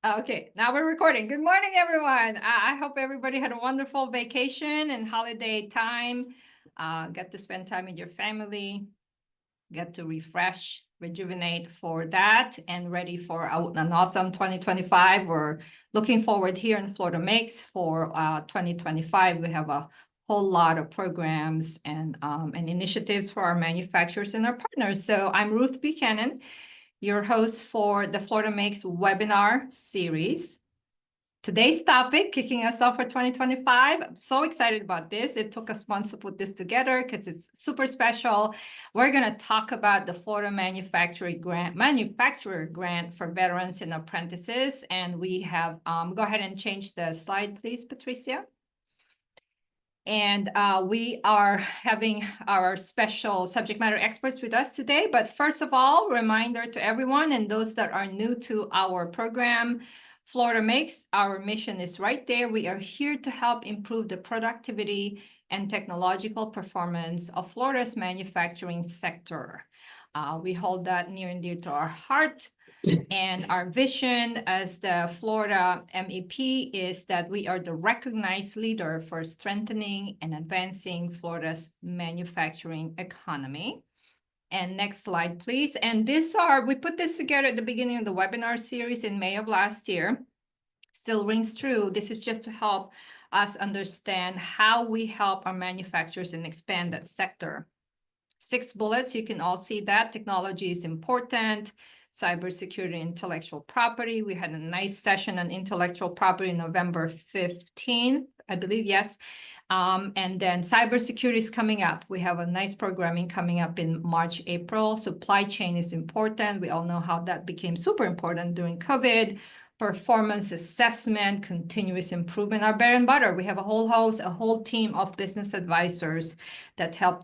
Okay, now we're recording. Good morning, everyone. I hope everybody had a wonderful vacation and holiday time. Get to spend time with your family, get to refresh, rejuvenate for that, and ready for an awesome 2025. We're looking forward here in Florida Makes for 2025. We have a whole lot of programs and initiatives for our manufacturers and our partners. So I'm Ruth Buchanan, your host for the Florida Makes webinar series. Today's topic, kicking us off for 2025. I'm so excited about this. It took us months to put this together because it's super special. We're going to talk about the Florida Manufacturer Grant for veterans and apprentices. And we have, go ahead and change the slide, please, Patricia. And we are having our special subject matter experts with us today. But first of all, reminder to everyone and those that are new to our program, Florida Makes, our mission is right there. We are here to help improve the productivity and technological performance of Florida's manufacturing sector. We hold that near and dear to our heart. And our vision as the Florida MEP is that we are the recognized leader for strengthening and advancing Florida's manufacturing economy. And next slide, please. And we put this together at the beginning of the webinar series in May of last year. Still rings true. This is just to help us understand how we help our manufacturers and expand that sector. 6 bullets, you can all see that. Technology is important. Cybersecurity, intellectual property. We had a nice session on intellectual property November 15th, I believe, yes. And then cybersecurity is coming up. We have a nice programming coming up in March, April. Supply chain is important. We all know how that became super important during COVID. Performance assessment, continuous improvement, our bread and butter. We have a whole team of business advisors that help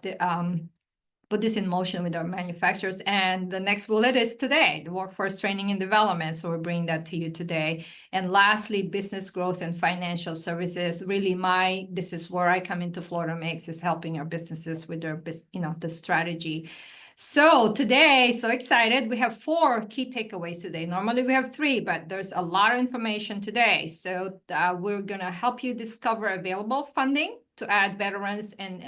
put this in motion with our manufacturers. And the next bullet is today, the workforce training and development. So we're bringing that to you today. And lastly, business growth and financial services. Really, this is where I come into Florida Makes, is helping our businesses with their, the strategy. So today, so excited, we have 4 key takeaways today. Normally we have 3, but there's a lot of information today. So we're gonna help you discover available funding to add veterans and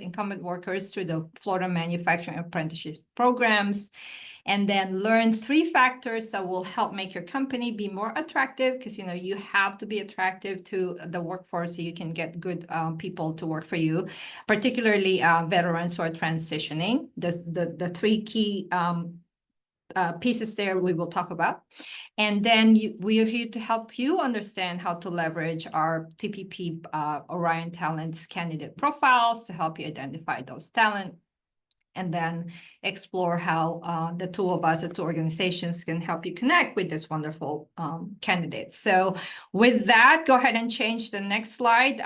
incumbent workers through the Florida Manufacturing Apprenticeship programs, and then learn 3 factors that will help make your company be more attractive, because you have to be attractive to the workforce so you can get good people to work for you, particularly veterans who are transitioning. The 3 key pieces there we will talk about. And then we are here to help you understand how to leverage our TPP Orion Talents candidate profiles to help you identify those talent, and then explore how the 2 organizations can help you connect with this wonderful candidates. So with that, go ahead and change the next slide.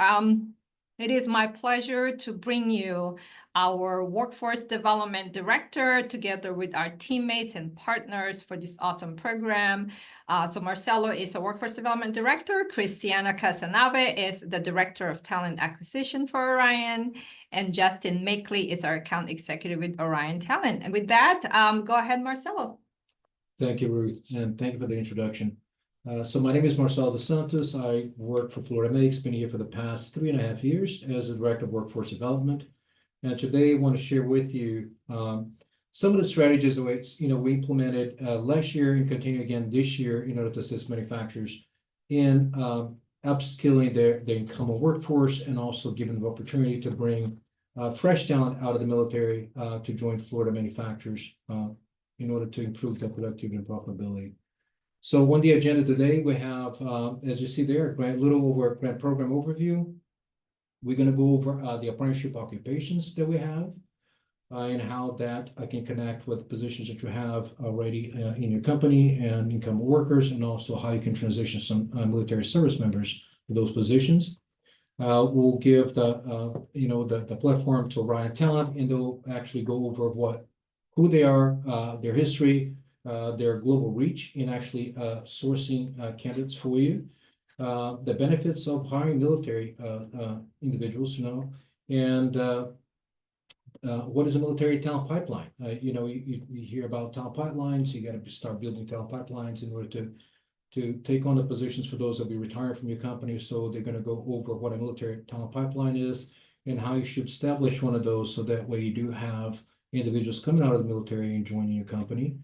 It is my pleasure to bring you our Workforce Development Director together with our teammates and partners for this awesome program. So Marcelo is a Workforce Development Director. Cristiana Casanave is the Director of Talent Acquisition for Orion. And Justin Makeley is our Account Executive with Orion Talent. And with that, go ahead, Marcelo. Thank you, Ruth, and thank you for the introduction. So my name is Marcelo dos Santos. I work for Florida Makes, been here for the past 3.5 years as the Director of Workforce Development. And today I want to share with you some of the strategies that we implemented last year and continue again this year in order to assist manufacturers in upskilling their incumbent workforce, and also giving them the opportunity to bring fresh talent out of the military to join Florida manufacturers in order to improve their productivity and profitability. So on the agenda today, we have, as you see there, a little over a grant program overview. We're going to go over the apprenticeship occupations that we have and how that can connect with positions that you have already in your company and incumbent workers, and also how you can transition some military service members to those positions. We'll give the platform to Orion Talent, and they'll actually go over who they are, their history, their global reach in actually sourcing candidates for you, the benefits of hiring military individuals, and what is a military talent pipeline? You hear about talent pipelines. You got to start building talent pipelines in order to take on the positions for those that will be retiring from your company. So they're going to go over what a military talent pipeline is and how you should establish one of those so that way you do have individuals coming out of the military and joining your company.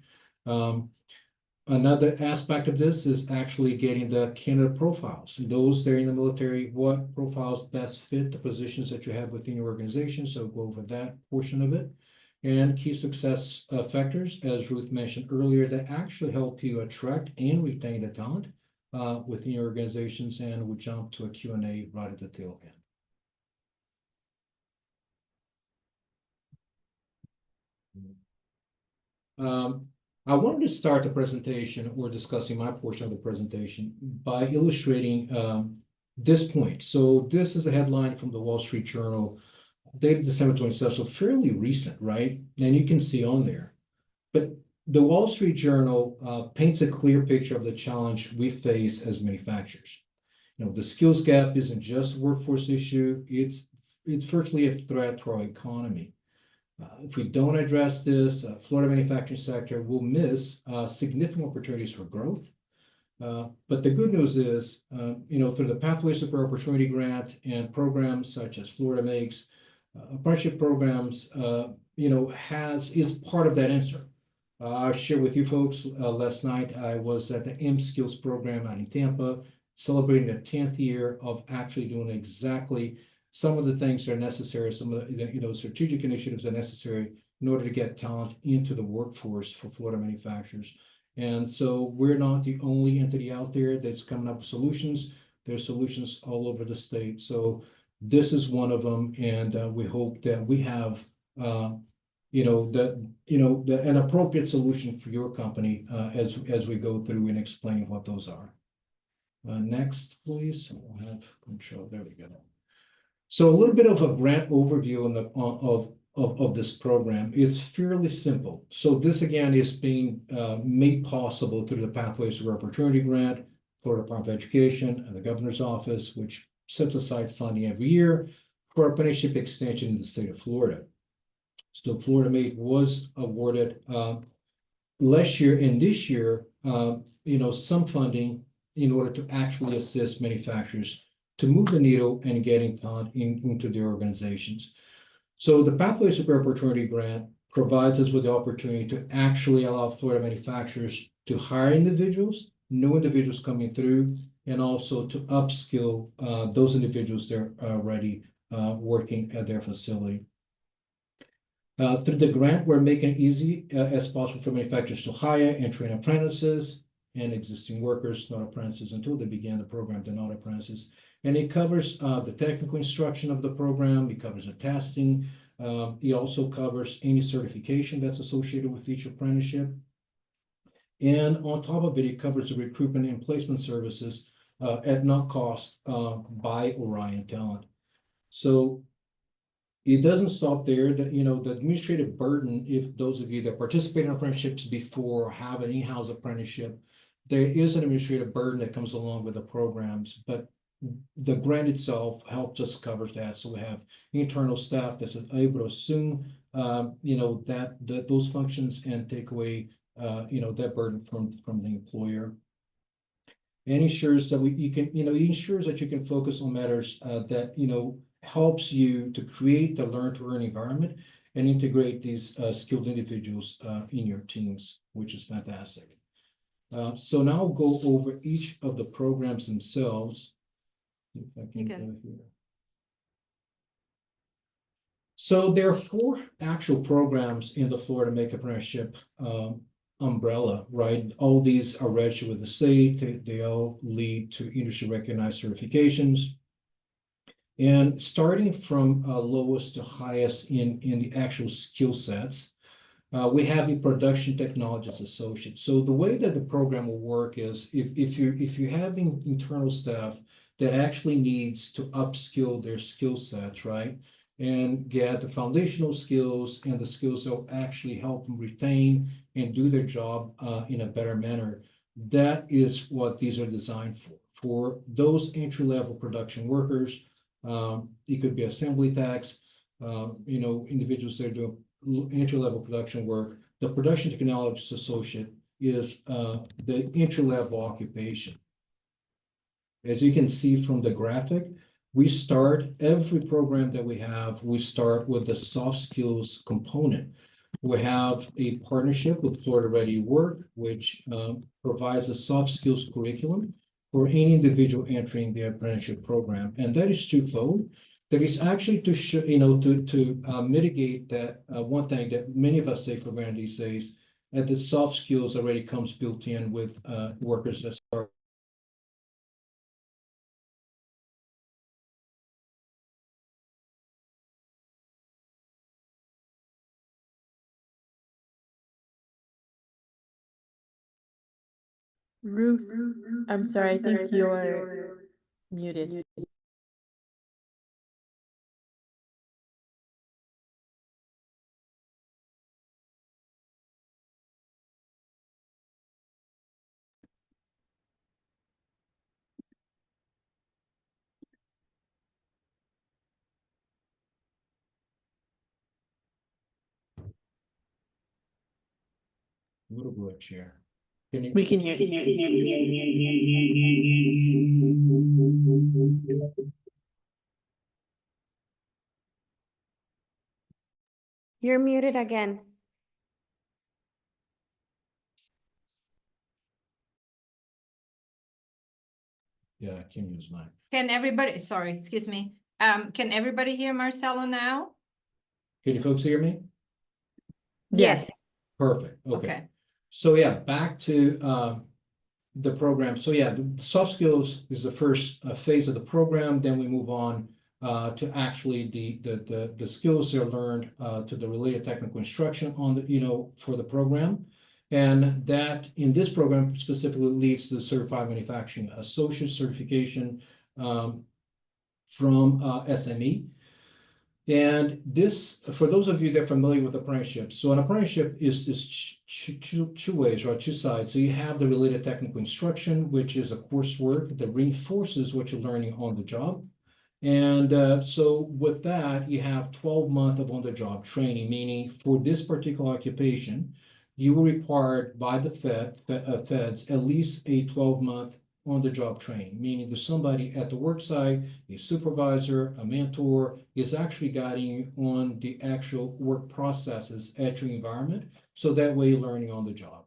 Another aspect of this is actually getting the candidate profiles. Those that are in the military, what profiles best fit the positions that you have within your organization. So go over that portion of it. And key success factors, as Ruth mentioned earlier, that actually help you attract and retain the talent within your organizations. And we'll jump to a Q&A right at the tail end. I wanted to start the presentation or discussing my portion of the presentation by illustrating this point. So this is a headline from the Wall Street Journal, dated December 27th, so fairly recent, right? And you can see on there. But the Wall Street Journal paints a clear picture of the challenge we face as manufacturers. You know, the skills gap isn't just a workforce issue, it's virtually a threat to our economy. If we don't address this, Florida manufacturing sector will miss significant opportunities for growth. But the good news is, through the Pathways to Opportunity Grant and programs such as Florida Makes, apprenticeship programs, is part of that answer. I'll share with you folks, last night I was at the M Skills program out in Tampa, celebrating the 10th year of actually doing exactly some of the things that are necessary, some of the strategic initiatives are necessary in order to get talent into the workforce for Florida manufacturers. And so we're not the only entity out there that's coming up with solutions. There's solutions all over the state. So this is one of them, and we hope that we have an appropriate solution for your company as we go through and explain what those are. Next, please. We'll have control. There we go. So a little bit of a grant overview of this program. It's fairly simple. So this again is being made possible through the Pathways to Opportunity Grant, Florida Department of Education, and the Governor's Office, which sets aside funding every year for apprenticeship extension in the state of Florida. So Florida Made was awarded last year and this year, some funding in order to actually assist manufacturers to move the needle and getting talent into their organizations. So the Pathways to Opportunity Grant provides us with the opportunity to actually allow Florida manufacturers to hire individuals, new individuals coming through, and also to upskill those individuals that are already working at their facility. Through the grant, we're making it easy as possible for manufacturers to hire and train apprentices and existing workers, not apprentices until they began the program, they're not apprentices. And it covers the technical instruction of the program, it covers the testing, it also covers any certification that's associated with each apprenticeship. And on top of it, it covers the recruitment and placement services at no cost by Orion Talent. So it doesn't stop there. The administrative burden, if those of you that participate in apprenticeships before or have an in-house apprenticeship, there is an administrative burden that comes along with the programs, but the grant itself helps us cover that. So we have internal staff that's able to assume, those functions and take away, that burden from the employer. And ensures that ensures that you can focus on matters that, helps you to create the learn to earn environment and integrate these skilled individuals in your teams, which is fantastic. So now I'll go over each of the programs themselves. If I can go here. So there are 4 actual programs in the Florida Make Apprenticeship umbrella, right? All these are registered with the state. They all lead to industry recognized certifications. And starting from lowest to highest in the actual skill sets, we have a production technologist associate. So the way that the program will work is if you're having internal staff that actually needs to upskill their skill sets, right? And get the foundational skills and the skills that will actually help them retain and do their job in a better manner. That is what these are designed for. For those entry-level production workers, it could be assembly techs, individuals that are doing entry-level production work. The production technologist associate is the entry-level occupation. As you can see from the graphic, we start every program that we start with the soft skills component. We have a partnership with Florida Ready to Work, which provides a soft skills curriculum for any individual entering the apprenticeship program, and that is twofold. That is actually to show, to mitigate that one thing that many of us say for granted these days, that the soft skills already comes built in with workers that start. Ruth, I'm sorry, I think you're muted. Little glitch here. Can you? We can hear you. You're muted again. Yeah, I can use mine. Can everybody, sorry, excuse me. Can everybody hear Marcelo now? Can you folks hear me? Yes. Perfect, okay. Okay. So yeah, back to the program. So yeah, the soft skills is the first phase of the program. Then we move on to actually the skills that are learned to the related technical instruction on the, for the program. And that in this program specifically leads to the Certified Manufacturing Associate certification from SME. And this, for those of you that are familiar with apprenticeships, so an apprenticeship is two ways, right? Two sides. So you have the related technical instruction, which is a coursework that reinforces what you're learning on the job. And so with that, you have 12 months of on-the-job training, meaning for this particular occupation, you were required by the feds at least a 12-month on-the-job training, meaning there's somebody at the work site, a supervisor, a mentor, is actually guiding you on the actual work processes at your environment. So that way you're learning on the job.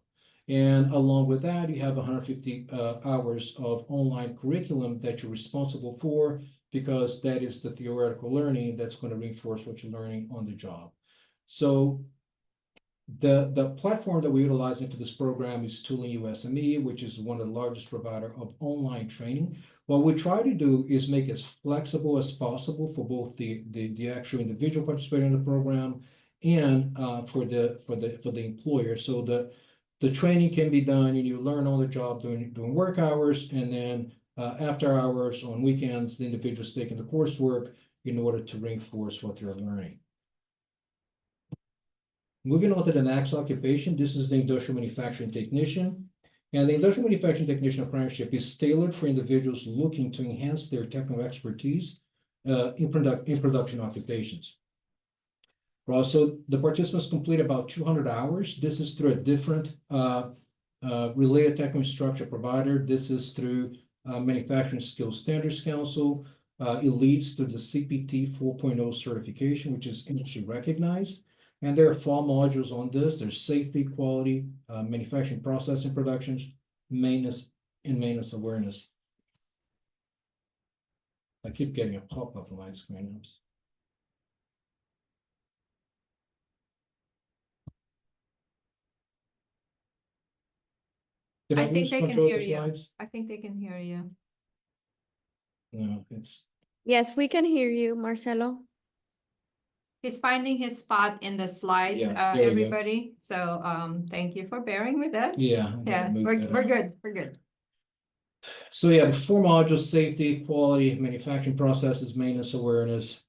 And along with that, you have 150 hours of online curriculum that you're responsible for, because that is the theoretical learning that's going to reinforce what you're learning on the job. So the platform that we utilize into this program is Tooling USME, which is one of the largest provider of online training. What we try to do is make it as flexible as possible for both the actual individual participating in the program and for the employer. So the training can be done and you learn on the job during work hours, and then after hours on weekends, the individual's taking the coursework in order to reinforce what they're learning. Moving on to the next occupation, this is the industrial manufacturing technician. And the industrial manufacturing technician apprenticeship is tailored for individuals looking to enhance their technical expertise in production occupations. Also, the participants complete about 200 hours. This is through a different related technical instruction provider. This is through Manufacturing Skills Standards Council. It leads to the CPT 4.0 certification, which is industry recognized. And there are 4 modules on this. There's safety, quality, manufacturing process and productions, maintenance, and maintenance awareness. I keep getting a pop-up on my screen. Did I I think lose they can control of hear the you. slides? I think they can hear you. No, it's, Yes, we can hear you, Marcelo. He's finding his spot in the slides, Yeah, there we go. everybody. So thank you for bearing with us. yeah. I'm gonna Yeah, move we're that we're up. good. We're good. So yeah, 4 modules: safety, quality, manufacturing processes, maintenance awareness.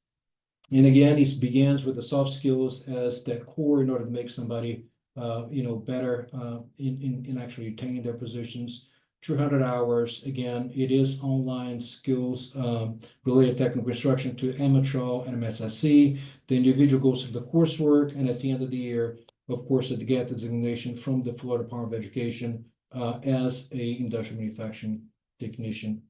And again, it begins with the soft skills as that core in order to make somebody, better in actually attaining their positions. 200 hours, again, it is online skills related technical instruction to MHL and MSSC. The individual goes through the coursework, and at the end of the year, of course, to get the designation from the Florida Department of Education as a industrial manufacturing technician.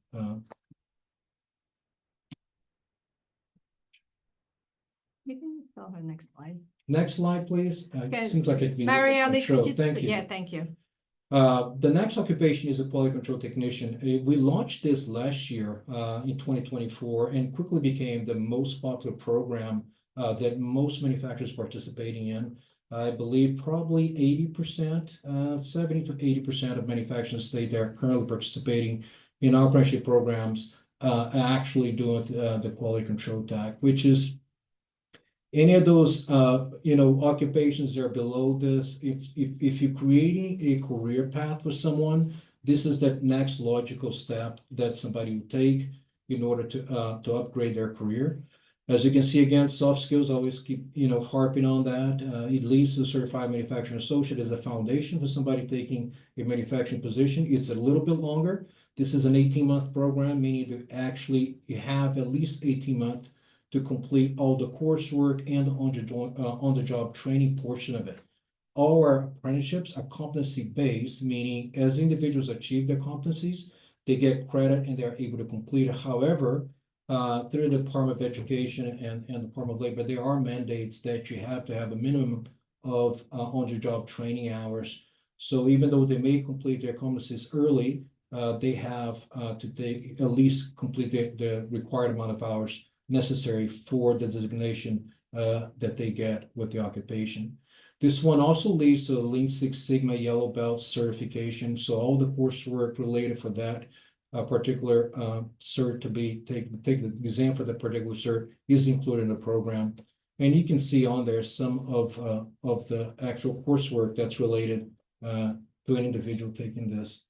You can tell her next slide. Next slide, please. Okay. Seems like it. Marielle, Sure, could you? thank you. Yeah, thank you. The next occupation is a quality control technician. We launched this last year in 2024 and quickly became the most popular program that most manufacturers participating in. I believe probably 80%, 70 to 80% of manufacturing state that are currently participating in our apprenticeship programs actually doing the quality control tech, which is any of those occupations that are below this. If you're creating a career path for someone, this is the next logical step that somebody would take in order to upgrade their career. As you can see, again, soft skills, always keep harping on that. It leads to a certified manufacturing associate as a foundation for somebody taking a manufacturing position. It's a little bit longer. This is an 18-month program, meaning that actually you have at least 18 months to complete all the coursework and on-the-job training portion of it. All our apprenticeships are competency-based, meaning as individuals achieve their competencies, they get credit and they're able to complete it. However, through the Department of Education and the Department of Labor, there are mandates that you have to have a minimum of on-the-job training hours. So even though they may complete their competencies early, they have to take at least complete the required amount of hours necessary for the designation that they get with the occupation. This one also leads to the Lean Six Sigma Yellow Belt certification. So all the coursework related for that particular cert to take the exam for that particular cert is included in the program. And you can see on there some of the actual coursework that's related to an individual taking this.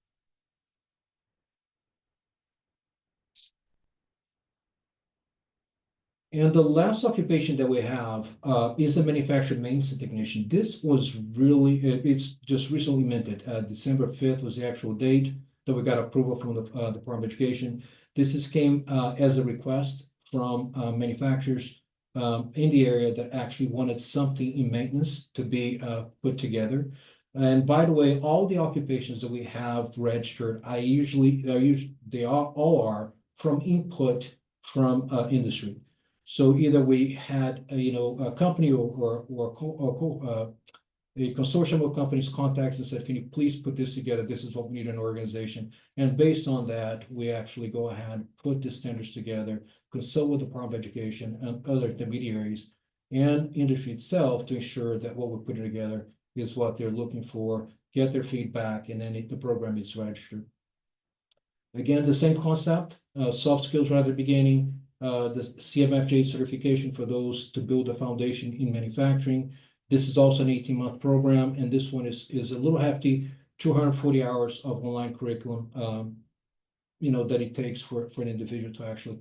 And the last occupation that we have is a manufacturing maintenance technician. This was really, it's just recently minted. December 5th was the actual date that we got approval from the Department of Education. This came as a request from manufacturers in the area that actually wanted something in maintenance to be put together. And by the way, all the occupations that we have registered, they all are from input from industry. So either we had a company or a consortium of companies contacts and said, can you please put this together? This is what we need in an organization. And based on that, we actually go ahead, put the standards together, consult with the Department of Education and other intermediaries and industry itself to ensure that what we're putting together is what they're looking for, get their feedback, and then the program is registered. Again, the same concept, soft skills right at the beginning, the CMFJ certification for those to build a foundation in manufacturing. This is also an 18-month program, and this one is a little hefty, 240 hours of online curriculum, that it takes for an individual to actually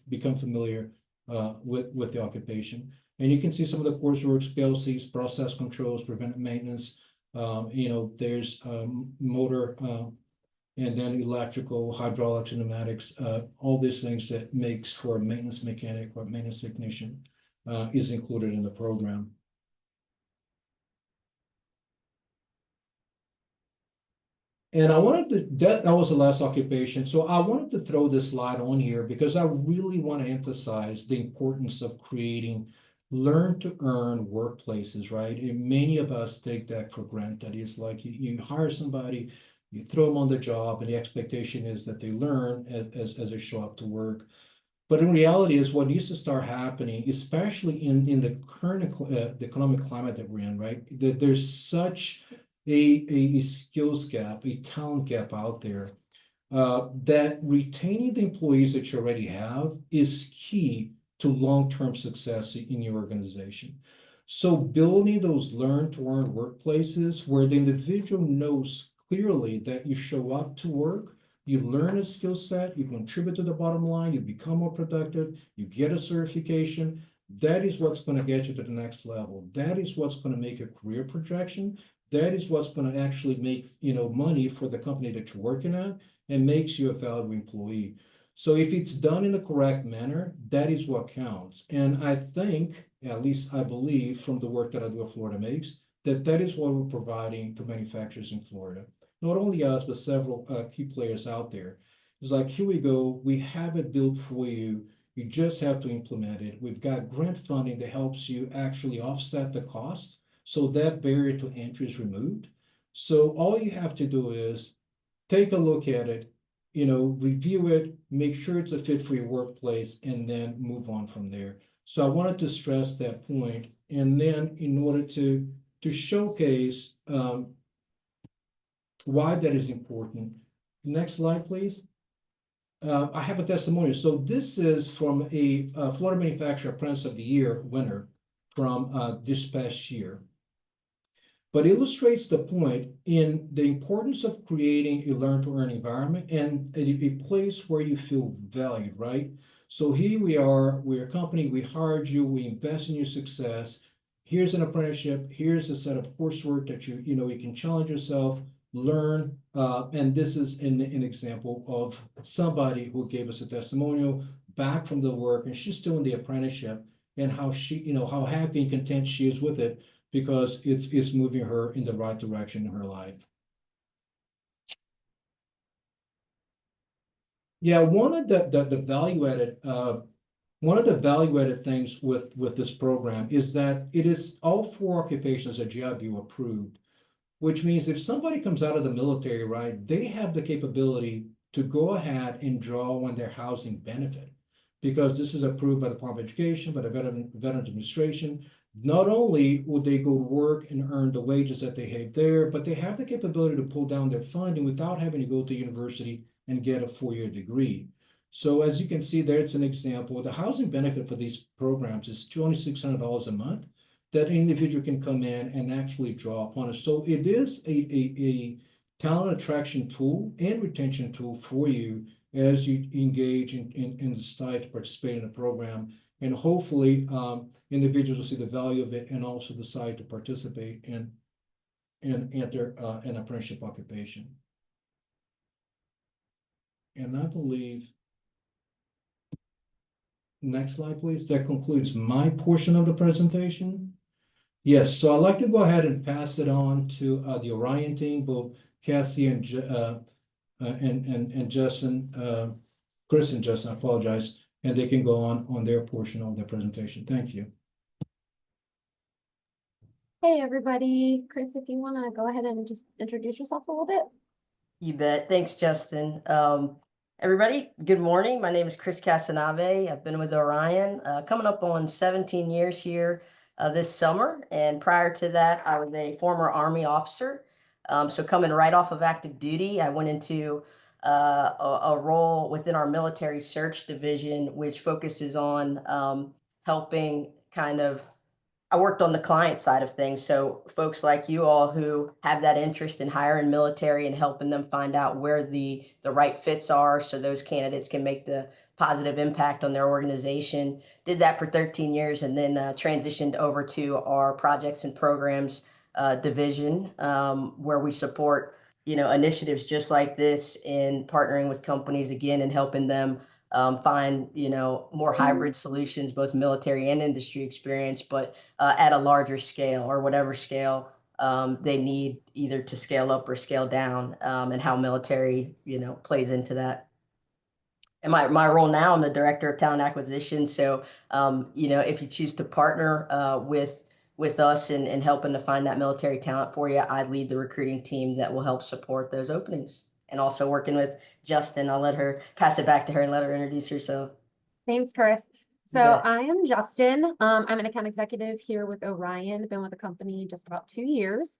become familiar with the occupation. And you can see some of the coursework, PLCs, process controls, preventive maintenance. There's motor and then electrical, hydraulics, and pneumatics, all these things that makes for a maintenance mechanic or maintenance technician is included in the program. And I wanted to, that was the last occupation. So I wanted to throw this slide on here because I really want to emphasize the importance of creating learn to earn workplaces, right? And many of us take that for granted. It's like you hire somebody, you throw them on the job, and the expectation is that they learn as they show up to work. But in reality is what needs to start happening, especially in the current the economic climate that we're in, right? That there's such a skills gap, a talent gap out there, that retaining the employees that you already have is key to long-term success in your organization. So building those learn to earn workplaces where the individual knows clearly that you show up to work, you learn a skill set, you contribute to the bottom line, you become more productive, you get a certification. That is what's going to get you to the next level. That is what's going to make a career projection. That is what's going to actually make money for the company that you're working at and makes you a valuable employee. So if it's done in the correct manner, that is what counts. And I think, at least I believe from the work that I do at Florida Makes, that is what we're providing for manufacturers in Florida. Not only us, but several key players out there. It's like, here we go, we have it built for you. You just have to implement it. We've got grant funding that helps you actually offset the cost. So that barrier to entry is removed. So all you have to do is take a look at it, review it, make sure it's a fit for your workplace, and then move on from there. So I wanted to stress that point. And then in order to showcase why that is important. Next slide, please. I have a testimonial. So this is from a Florida Manufacturer Apprentice of the Year winner from this past year. But illustrates the point in the importance of creating a learn-to-earn environment and a place where you feel valued, right? So here we are, we're a company, we hired you, we invest in your success. Here's an apprenticeship, here's a set of coursework that you can challenge yourself, learn, and this is an example of somebody who gave us a testimonial back from the work, and she's still in the apprenticeship, and how she, how happy and content she is with it, because it's moving her in the right direction in her life. Yeah, one of the value added things with this program is that it is all 4 occupations are GIBU approved, which means if somebody comes out of the military, right, they have the capability to go ahead and draw on their housing benefit, because this is approved by the Department of Education, by the Veterans Administration. Not only would they go to work and earn the wages that they have there, but they have the capability to pull down their funding without having to go to university and get a 4-year degree. So as you can see there, it's an example. The housing benefit for these programs is $2,600 a month that an individual can come in and actually draw upon it. So it is a talent attraction tool and retention tool for you as you engage in decide to participate in a program. And hopefully individuals will see the value of it and also decide to participate and enter an apprenticeship occupation. And I believe, next slide, please. That concludes my portion of the presentation. Yes, so I'd like to go ahead and pass it on to the Orion team, both Cassie and Justin, Chris and Justin, I apologize, and they can go on their portion of the presentation. Thank you. Hey, everybody. Chris, if you want to go ahead and just introduce yourself a little bit. You bet. Thanks, Justin. Everybody, good morning. My name is Chris Casanave. I've been with Orion coming up on 17 years here this summer. And prior to that, I was a former Army officer. So coming right off of active duty, I went into a role within our military search division, which focuses on helping I worked on the client side of things. So folks like you all who have that interest in hiring military and helping them find out where the right fits are so those candidates can make the positive impact on their organization. Did that for 13 years and then transitioned over to our projects and programs division where we support, initiatives just like this in partnering with companies again and helping them find, more hybrid solutions, both military and industry experience, but at a larger scale or whatever scale they need either to scale up or scale down and how military, plays into that. And my role now, I'm the director of talent acquisition. So, if you choose to partner with us in helping to find that military talent for you, I lead the recruiting team that will help support those openings. And also working with Justin, I'll pass it back to her and let her introduce herself. Thanks, Chris. So bet. I am Justin. I'm an account executive here with Orion. Been with the company just about 2 years.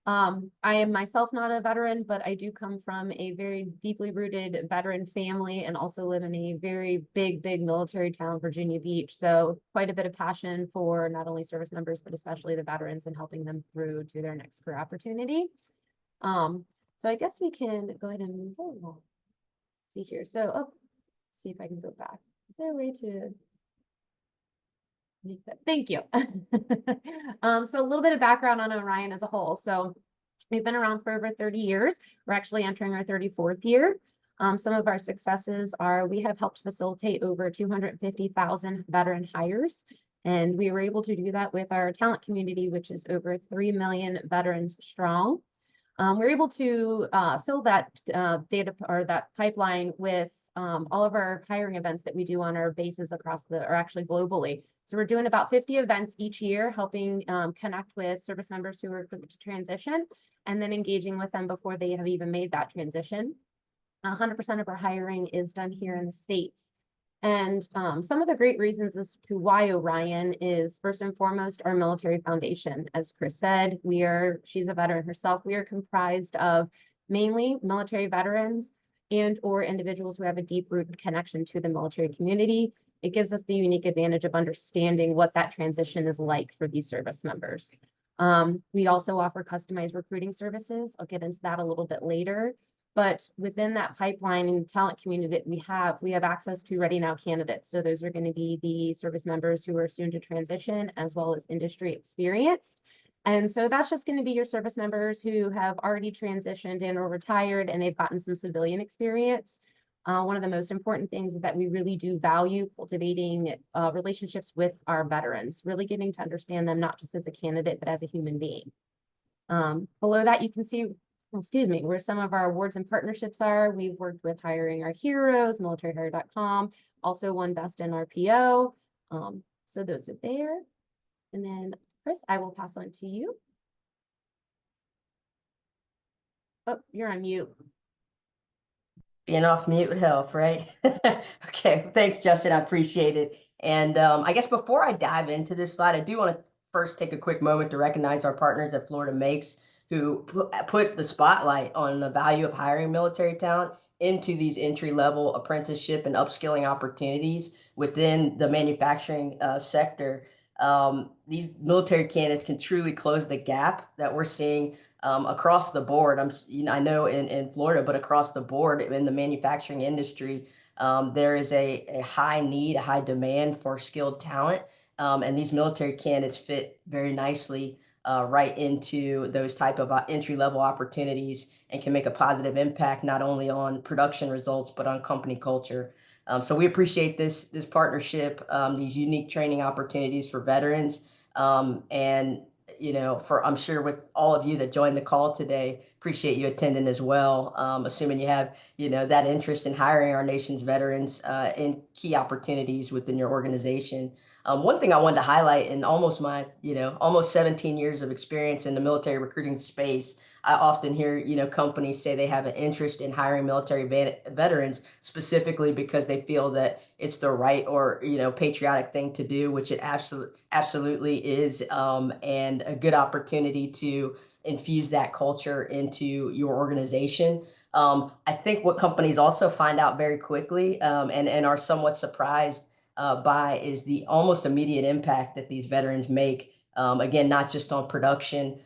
I am myself not a veteran, but I do come from a very deeply rooted veteran family and also live in a very big military town, Virginia Beach. So quite a bit of passion for not only service members, but especially the veterans and helping them through to their next career opportunity. So I guess we can go ahead and move on. See here. So, see if I can go back. Is there a way to make that? Thank you. So a little bit of background on Orion as a whole. So we've been around for over 30 years. We're actually entering our 34th year. Some of our successes are we have helped facilitate over 250,000 veteran hires. And we were able to do that with our talent community, which is over 3 million veterans strong. We're able to fill that data or that pipeline with all of our hiring events that we do on our bases across or actually globally. So we're doing about 50 events each year, helping connect with service members who are going to transition and then engaging with them before they have even made that transition. 100% of our hiring is done here in the States. And some of the great reasons as to why Orion is first and foremost our military foundation. As Chris said, she's a veteran herself. We are comprised of mainly military veterans and or individuals who have a deep-rooted connection to the military community. It gives us the unique advantage of understanding what that transition is like for these service members. We also offer customized recruiting services. I'll get into that a little bit later. But within that pipeline and talent community that we have access to Ready Now candidates. So those are going to be the service members who are soon to transition, as well as industry experienced. And so that's just going to be your service members who have already transitioned and or retired, and they've gotten some civilian experience. One of the most important things is that we really do value cultivating relationships with our veterans, really getting to understand them, not just as a candidate, but as a human being. Below that, you can see where some of our awards and partnerships are. We've worked with Hiring Our Heroes, militaryhire.com, also won Best in RPO. So those are there. And then Chris, I will pass on to you. Oh, you're on mute. Being off mute would help, right? Okay, thanks, Justin. I appreciate it. And I guess before I dive into this slide, I do want to first take a quick moment to recognize our partners at Florida Makes, who put the spotlight on the value of hiring military talent into these entry-level apprenticeship and upskilling opportunities within the manufacturing sector. These military candidates can truly close the gap that we're seeing across the board. I know in Florida, but across the board in the manufacturing industry, there is a high need, a high demand for skilled talent. And these military candidates fit very nicely right into those type of entry-level opportunities and can make a positive impact not only on production results, but on company culture. So we appreciate this partnership, these unique training opportunities for veterans. And I'm sure with all of you that joined the call today, appreciate you attending as well. Assuming you have, that interest in hiring our nation's veterans in key opportunities within your organization. One thing I wanted to highlight in almost my, almost 17 years of experience in the military recruiting space, I often hear, companies say they have an interest in hiring military veterans specifically because they feel that it's the right or, patriotic thing to do, which it absolutely is, and a good opportunity to infuse that culture into your organization. I think what companies also find out very quickly and are somewhat surprised by is the almost immediate impact that these veterans make. Again, not just on production,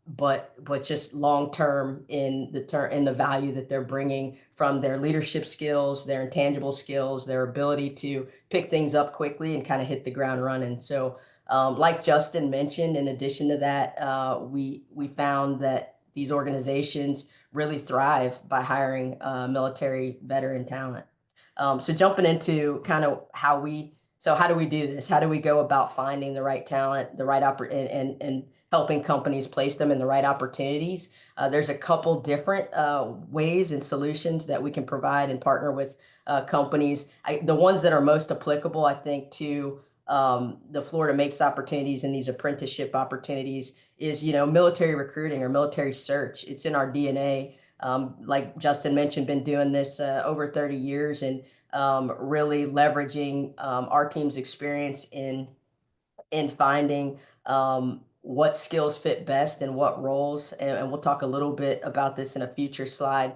but just long term in the value that they're bringing from their leadership skills, their intangible skills, their ability to pick things up quickly and kind of hit the ground running. So, like Justin mentioned, in addition to that, we found that these organizations really thrive by hiring military veteran talent. So jumping into kind of how do we do this? How do we go about finding the right talent, the right and helping companies place them in the right opportunities? There's a couple different ways and solutions that we can provide and partner with companies. The ones that are most applicable, I think, to the Florida Makes opportunities and these apprenticeship opportunities is, military recruiting or military search. It's in our DNA. Like Justin mentioned, been doing this over 30 years and really leveraging our team's experience in finding what skills fit best and what roles. And we'll talk a little bit about this in a future slide.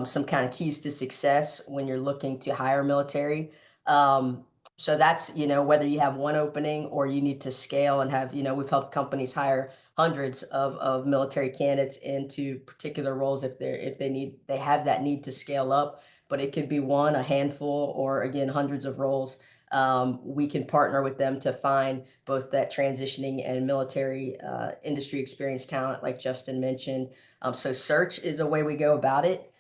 Some kind of keys to success when you're looking to hire military. So that's, whether you have one opening or you need to scale and have, we've helped companies hire hundreds of military candidates into particular roles if they have that need to scale up, but it could be one, a handful, or again, hundreds of roles. We can partner with them to find both that transitioning and military industry experience talent, like Justin mentioned. So search is a way we go about it.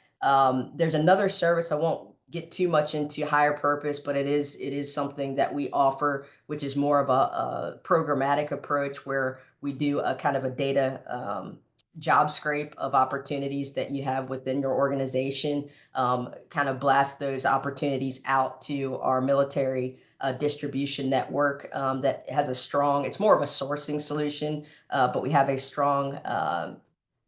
There's another service, I won't get too much into higher purpose, but it is something that we offer, which is more of a programmatic approach where we do a kind of a data job scrape of opportunities that you have within your organization, kind of blast those opportunities out to our military distribution network that has a strong, it's more of a sourcing solution, but we have a strong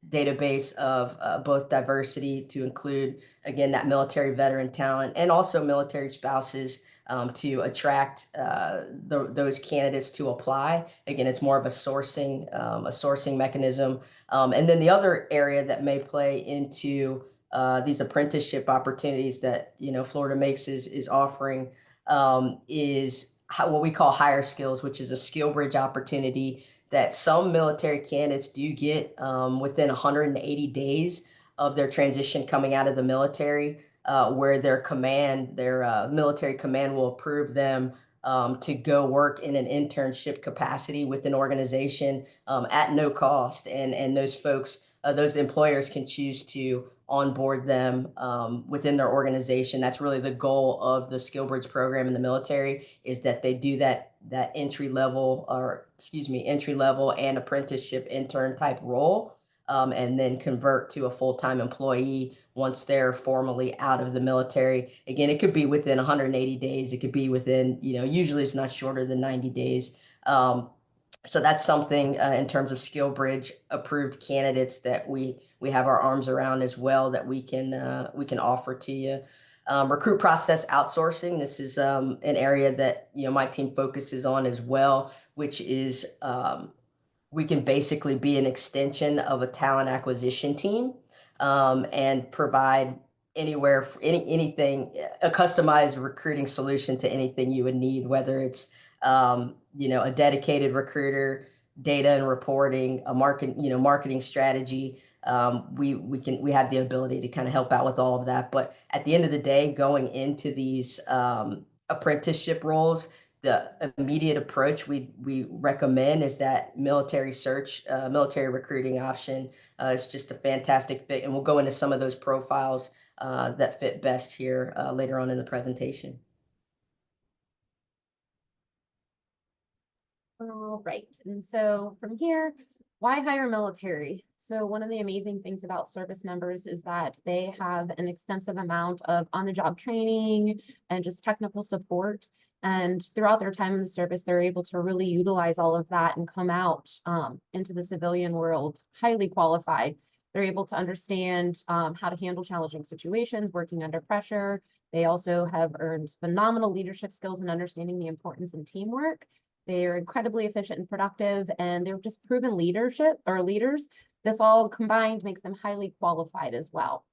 database of both diversity to include, again, that military veteran talent and also military spouses to attract those candidates to apply. Again, it's more of a sourcing mechanism. And then the other area that may play into these apprenticeship opportunities that, you know, Florida Makes is offering is what we call higher skills, which is a skill bridge opportunity that some military candidates do get within 180 days of their transition coming out of the military, where their military command will approve them to go work in an internship capacity with an organization at no cost. And those folks, those employers can choose to onboard them within their organization. That's really the goal of the Skill Bridge program in the military, is that they do that entry level and apprenticeship intern type role, and then convert to a full-time employee once they're formally out of the military. Again, it could be within 180 days. It could be within, you know, usually it's not shorter than 90 days. So that's something in terms of Skill Bridge approved candidates that we have our arms around as well, that we can offer to you. Recruit process outsourcing. This is an area that, you know, my team focuses on as well, which is we can basically be an extension of a talent acquisition team and provide anything, a customized recruiting solution to anything you would need, whether it's you know, a dedicated recruiter, data and reporting, a marketing strategy. We have the ability to kind of help out with all of that. But at the end of the day, going into these apprenticeship roles, the immediate approach we recommend is that military recruiting option. Is just a fantastic fit, and we'll go into some of those profiles that fit best here later on in the presentation. All right, and so from here, why hire military? So one of the amazing things about service members is that they have an extensive amount of on-the-job training and just technical support. And throughout their time in the service, they're able to really utilize all of that and come out into the civilian world highly qualified. They're able to understand how to handle challenging situations, working under pressure. They also have earned phenomenal leadership skills and understanding the importance in teamwork. They're incredibly efficient and productive, and they're just proven leaders. This all combined makes them highly qualified as well.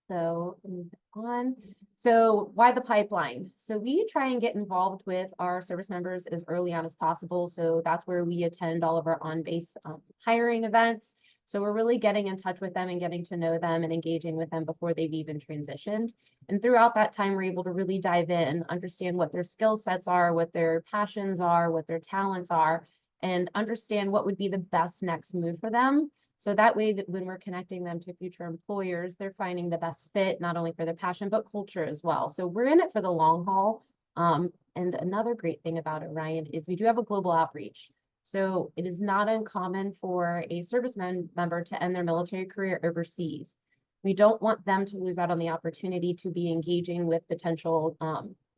So move on. So why the pipeline? So we try and get involved with our service members as early on as possible. So that's where we attend all of our on-base hiring events. So we're really getting in touch with them and getting to know them and engaging with them before they've even transitioned. And throughout that time, we're able to really dive in, understand what their skill sets are, what their passions are, what their talents are, and understand what would be the best next move for them. So that way that when we're connecting them to future employers, they're finding the best fit, not only for their passion, but culture as well. So we're in it for the long haul. And another great thing about Orion is we do have a global outreach. So it is not uncommon for a serviceman member to end their military career overseas. We don't want them to lose out on the opportunity to be engaging with potential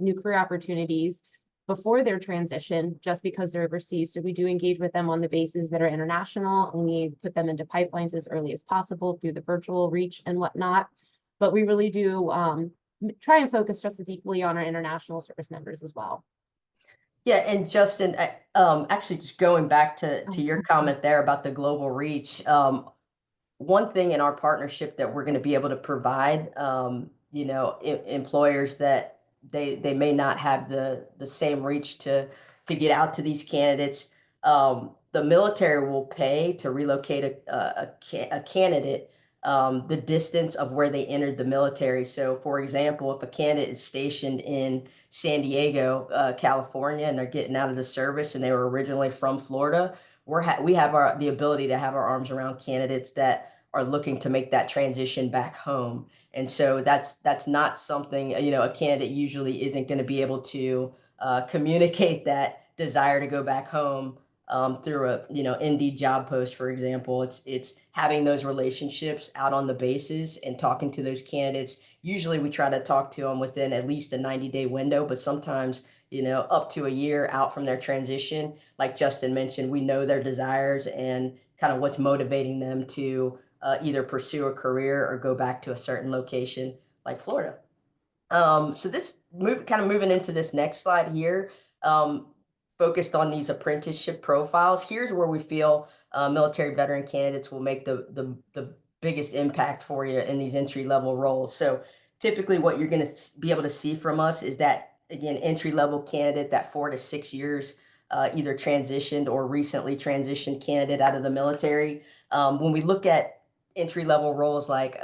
new career opportunities before their transition, just because they're overseas. So we do engage with them on the bases that are international, and we put them into pipelines as early as possible through the virtual reach and whatnot. But we really do try and focus just as equally on our international service members as well. Yeah, and Justin, actually just going back to your comment there about the global reach, one thing in our partnership that we're going to be able to provide, you know, employers that they may not have the same reach to get out to these candidates. The military will pay to relocate a candidate the distance of where they entered the military. So, for example, if a candidate is stationed in San Diego, California, and they're getting out of the service and they were originally from Florida, we have the ability to have our arms around candidates that are looking to make that transition back home. And so that's not something, you know, a candidate usually isn't going to be able to communicate that desire to go back home through a, you know, Indeed job post, for example. It's having those relationships out on the bases and talking to those candidates. Usually we try to talk to them within at least a 90-day window, but sometimes, you know, up to a year out from their transition. Like Justin mentioned, we know their desires and kind of what's motivating them to either pursue a career or go back to a certain location like Florida. So this moving into this next slide here, focused on these apprenticeship profiles. Here's where we feel military veteran candidates will make the biggest impact for you in these entry level roles. So typically what you're going to be able to see from us is that, again, entry level candidate, that 4 to 6 years, either transitioned or recently transitioned candidate out of the military. When we look at entry level roles like,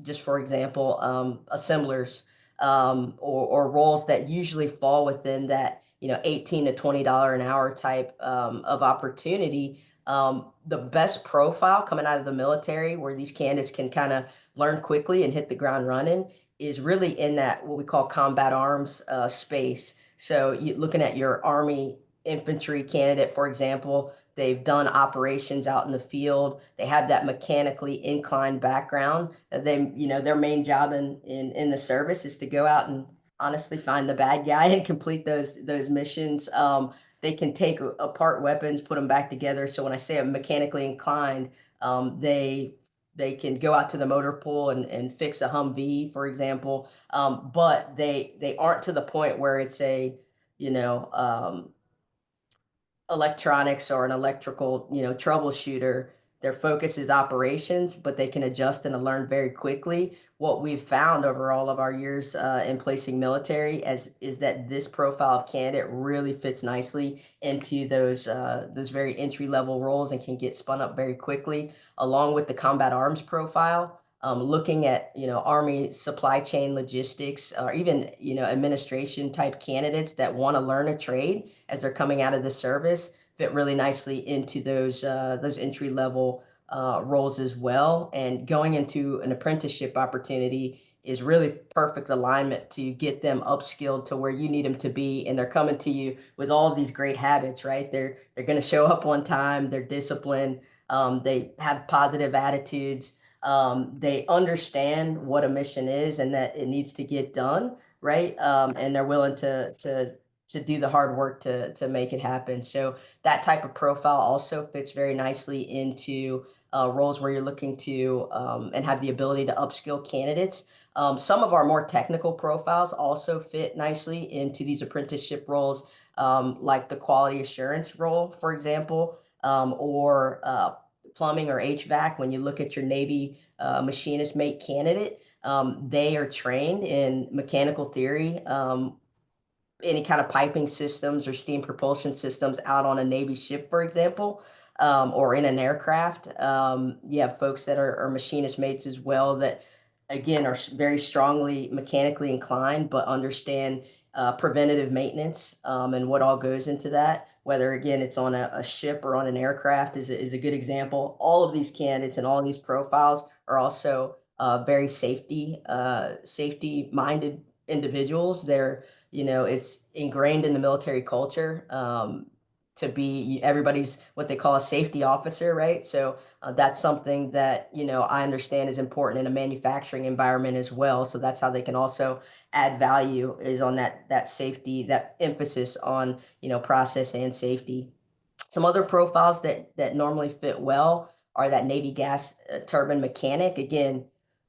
just for example, assemblers, or roles that usually fall within that, you know, $18 to $20 an hour type of opportunity. The best profile coming out of the military where these candidates can kind of learn quickly and hit the ground running is really in that what we call combat arms space. So you looking at your Army infantry candidate, for example, they've done operations out in the field. They have that mechanically inclined background. They, you know, their main job in the service is to go out and honestly find the bad guy and complete those missions. They can take apart weapons, put them back together. So when I say I'm mechanically inclined, they can go out to the motor pool and fix a Humvee, for example. But they aren't to the point where it's a, you know, electronics or an electrical, you know, troubleshooter. Their focus is operations, but they can adjust and learn very quickly. What we've found over all of our years in placing military is that this profile of candidate really fits nicely into those very entry level roles and can get spun up very quickly, along with the combat arms profile. Looking at, you know, Army supply chain logistics or even, you know, administration type candidates that want to learn a trade as they're coming out of the service fit really nicely into those entry level roles as well. And going into an apprenticeship opportunity is really perfect alignment to get them upskilled to where you need them to be. And they're coming to you with all of these great habits, right? They're going to show up on time. They're disciplined. They have positive attitudes. They understand what a mission is and that it needs to get done, right? And they're willing to do the hard work to make it happen. So that type of profile also fits very nicely into roles where you're looking to and have the ability to upskill candidates. Some of our more technical profiles also fit nicely into these apprenticeship roles, like the quality assurance role, for example, or plumbing or HVAC. When you look at your Navy machinist mate candidate, they are trained in mechanical theory, any kind of piping systems or steam propulsion systems out on a Navy ship, for example, or in an aircraft. You have folks that are machinist mates as well that, again, are very strongly mechanically inclined, but understand preventative maintenance and what all goes into that. Whether, again, it's on a ship or on an aircraft is a good example. All of these candidates and all of these profiles are also very safety minded individuals. They're, you know, it's ingrained in the military culture to be everybody's what they call a safety officer, right? So that's something that, you know, I understand is important in a manufacturing environment as well. So that's how they can also add value, is on that safety, that emphasis on, you know, process and safety. Some other profiles that normally fit well are that Navy gas turbine mechanic. Again,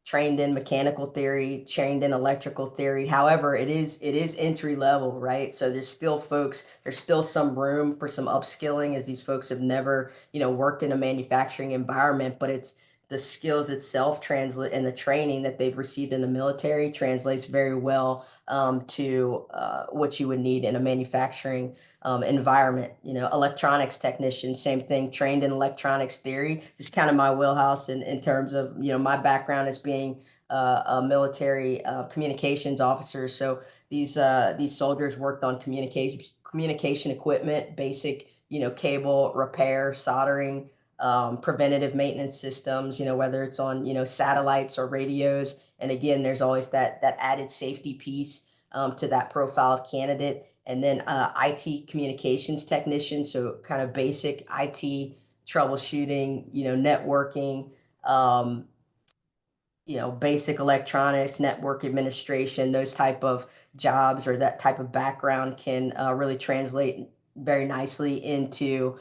trained in mechanical theory, trained in electrical theory. However, it is entry level, right? So there's still some room for some upskilling, as these folks have never, you know, worked in a manufacturing environment, but it's the skills itself translate, and the training that they've received in the military translates very well to what you would need in a manufacturing environment. You know, electronics technician, same thing, trained in electronics theory. This is kind of my wheelhouse in terms of, you know, my background as being a military communications officer. So these soldiers worked on communication equipment, basic, you know, cable repair, soldering, preventative maintenance systems, whether it's on, satellites or radios. And again, there's always that added safety piece to that profiled candidate. And then IT communications technician, so kind of basic IT troubleshooting, networking, basic electronics, network administration, those type of jobs or that type of background can really translate very nicely into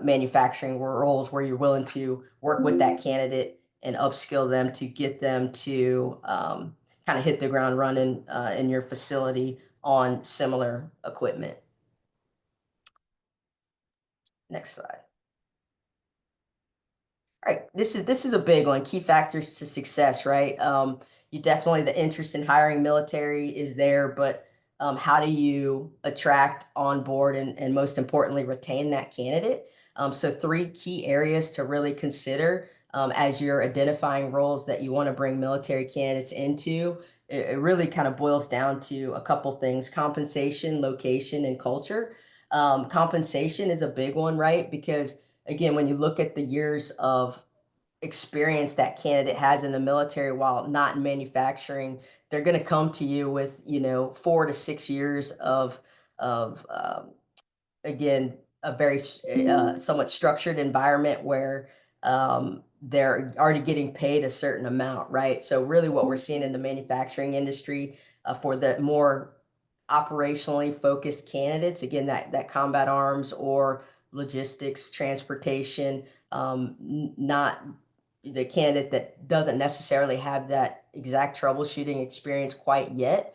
manufacturing roles where you're willing to work with that candidate and upskill them to get them to kind of hit the ground running in your facility on similar equipment. Next slide. All right, this is a big one. Key factors to success, right? You definitely, the interest in hiring military is there, but how do you attract, onboard, and most importantly, retain that candidate? So 3 key areas to really consider as you're identifying roles that you want to bring military candidates into. It really kind of boils down to a couple things: compensation, location, and culture. Compensation is a big one, right? Because again, when you look at the years of experience that candidate has in the military while not in manufacturing, they're going to come to you with, 4 to 6 years of again, a very somewhat structured environment where they're already getting paid a certain amount, right? So really what we're seeing in the manufacturing industry for the more operationally focused candidates, again, that combat arms or logistics, transportation, not the candidate that doesn't necessarily have that exact troubleshooting experience quite yet,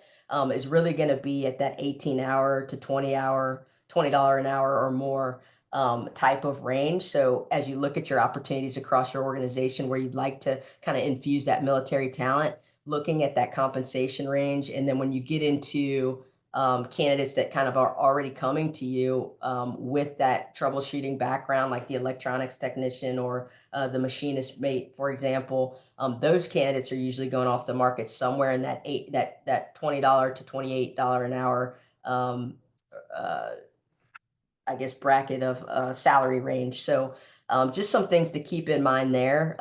is really going to be at that 18-hour to 20-hour, $20 an hour or more type of range. So as you look at your opportunities across your organization where you'd like to kind of infuse that military talent, looking at that compensation range. And then when you get into candidates that kind of are already coming to you with that troubleshooting background, like the electronics technician or the machinist mate, for example, those candidates are usually going off the market somewhere in that $20 to $28 an hour, I guess, bracket of salary range. So just some things to keep in mind there.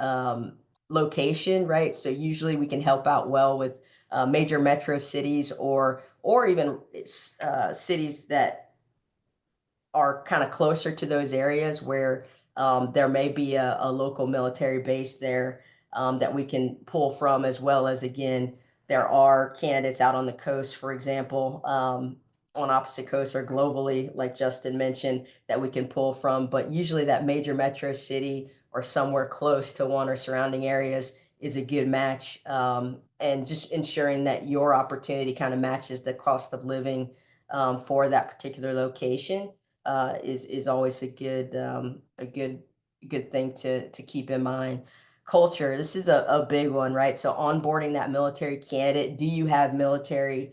Location, right? So usually we can help out well with major metro cities or even cities that are kind of closer to those areas where there may be a local military base there that we can pull from, as well as, again, there are candidates out on the coast, for example, on opposite coasts or globally, like Justin mentioned, that we can pull from. But usually that major metro city or somewhere close to one or surrounding areas is a good match. And just ensuring that your opportunity kind of matches the cost of living for that particular location is always a good thing to keep in mind. Culture, this is a big one, right? So onboarding that military candidate. Do you have military